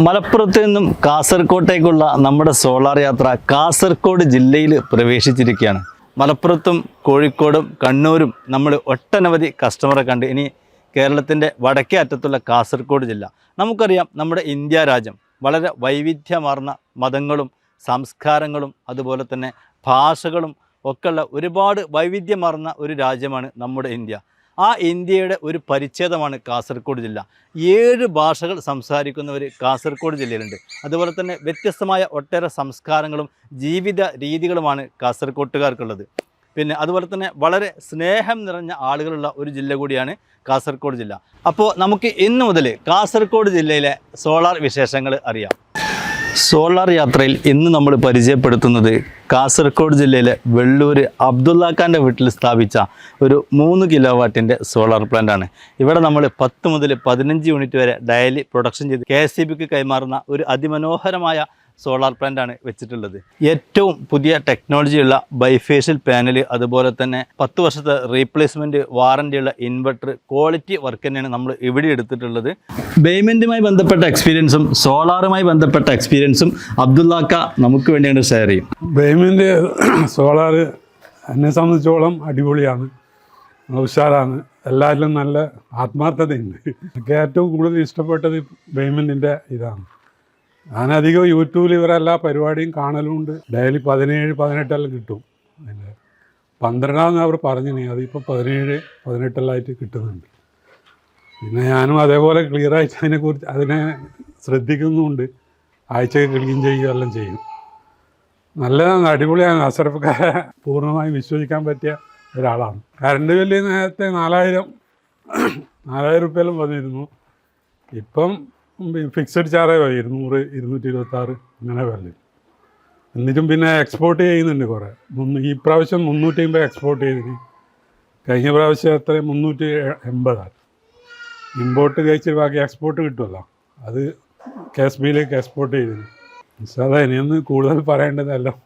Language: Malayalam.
മലപ്പുറത്ത് നിന്നും കാസർകോട്ടേക്കുള്ള നമ്മുടെ സോളാർ യാത്ര കാസർഗോഡ് ജില്ലയിൽ പ്രവേശിച്ചിരിക്കുകയാണ്. മലപ്പുറത്തും കോഴിക്കോടും കണ്ണൂരും നമ്മൾ ഒട്ടനവധി കസ്റ്റമറെ കണ്ട് ഇനി കേരളത്തിൻ്റെ വടക്കേ അറ്റത്തുള്ള കാസർഗോഡ് ജില്ല. നമുക്കറിയാം നമ്മുടെ ഇന്ത്യ രാജ്യം വളരെ വൈവിധ്യമാർന്ന മതങ്ങളും സംസ്കാരങ്ങളും അതുപോലെ തന്നെ ഭാഷകളും ഒക്കെയുള്ള ഒരുപാട് വൈവിധ്യമാർന്ന ഒരു രാജ്യമാണ് നമ്മുടെ ഇന്ത്യ. ആ ഇന്ത്യയുടെ ഒരു പരിച്ഛേദമാണ് കാസർഗോഡ് ജില്ല. 7 ഭാഷകൾ സംസാരിക്കുന്നവർ കാസർഗോഡ് ജില്ലയിലുണ്ട്. അതുപോലെ തന്നെ വ്യത്യസ്തമായ ഒട്ടേറെ സംസ്കാരങ്ങളും ജീവിത രീതികളുമാണ് കാസർഗോട്ടുകാർക്കുള്ളത്. പിന്നെ അതുപോലെ തന്നെ വളരെ സ്നേഹം നിറഞ്ഞ ആളുകളുള്ള ഒരു ജില്ല കൂടിയാണ് കാസർഗോഡ് ജില്ല. അപ്പോൾ നമുക്ക് ഇന്ന് മുതൽ കാസർഗോഡ് ജില്ലയിലെ സോളാർ വിശേഷങ്ങൾ അറിയാം. സോളാർ യാത്രയിൽ ഇന്ന് നമ്മൾ പരിചയപ്പെടുത്തുന്നത് കാസർഗോഡ് ജില്ലയിലെ വെള്ളൂർ അബ്ദുള്ളാഖാൻ്റെ വീട്ടിൽ സ്ഥാപിച്ച ഒരു 3 കിലോവാട്ടിൻ്റെ സോളാർ പ്ലാന്റാണ്. ഇവിടെ നമ്മൾ 10 മുതൽ 15 യൂണിറ്റ് വരെ ഡെയിലി പ്രൊഡക്ഷൻ ചെയ്ത് KSEBിക്ക് കൈമാറുന്ന ഒരു അതിമനോഹരമായ സോളാർ പ്ലാന്റാണ് വെച്ചിട്ടുള്ളത്. ഏറ്റവും പുതിയ ടെക്നോളജിയുള്ള ബൈഫേഷ്യൽ പാനൽ, അതുപോലെ തന്നെ 10 വർഷത്തെ റീപ്ലേസ്മെൻറ്റ് വാറൻറ്റിയുള്ള ഇൻവെർട്ടർ, ക്വാളിറ്റി വർക്ക് തന്നെയാണ് നമ്മൾ ഇവിടെ എടുത്തിട്ടുള്ളത്. പേയ്മെൻറ്റുമായി ബന്ധപ്പെട്ട എക്സ്പീരിയൻസും സോളാറുമായി ബന്ധപ്പെട്ട എക്സ്പീരിയൻസും അബ്ദുള്ളാക്ക നമുക്ക് വേണ്ടിയാണ് ഷെയർ ചെയ്യും. പേയ്മെൻറ്റ് സോളാർ എന്നെ സംബന്ധിച്ചോളം അടിപൊളിയാണ്, ഉഷാറാണ്, എല്ലാവരിലും നല്ല ആത്മാർത്ഥതയുണ്ട്. എനിക്ക് ഏറ്റവും കൂടുതൽ ഇഷ്ടപ്പെട്ടത് പേയ്മെൻറ്റിൻ്റെ ഇതാണ്. ഞാനധികം യൂട്യൂബിൽ ഇവരെല്ലാ പരിപാടിയും കാണലുമുണ്ട്. ഡെയിലി 17-18 കിട്ടും. അതിൻ്റെ 12 അവർ പറഞ്ഞിനി, അതിപ്പോൾ 17-18 കിട്ടുന്നുണ്ട്. പിന്നെ ഞാനും അതേപോലെ ക്ലിയറായിട്ട് അതിനെ ശ്രദ്ധിക്കുന്നുമുണ്ട്. ആഴ്ചയൊക്കെ ക്ലീൻ ചെയ്യുക എല്ലാം ചെയ്യും. നല്ലതാണ്, അടിപൊളിയാണ്. അസറഫ്ക്കാരെ പൂർണ്ണമായി വിശ്വസിക്കാൻ പറ്റിയ ഒരാളാണ്. കറണ്ട് ബില്ല് നേരത്തെ 4000 രൂപയിലും വന്നിരുന്നു. ഇപ്പം ഫിക്സഡ് ചാർജ് 200-226 ഇങ്ങനെ വരല്. എന്നിട്ടും പിന്നെ എക്സ്പോർട്ട് ചെയ്യുന്നുണ്ട് കുറേ. ഈ പ്രാവശ്യം 350 എക്സ്പോർട്ട് ചെയ്തിന്. കഴിഞ്ഞ പ്രാവശ്യം എത്ര 380. ഇമ്പോർട്ട് കഴിച്ച് ബാക്കി എക്സ്പോർട്ട് കിട്ടുമല്ലോ, അത് KSBയിലേക്ക് എക്സ്പോർട്ട് ചെയ്തിന്. ഇനിയൊന്ന് കൂടുതൽ പറയേണ്ടതെല്ലാം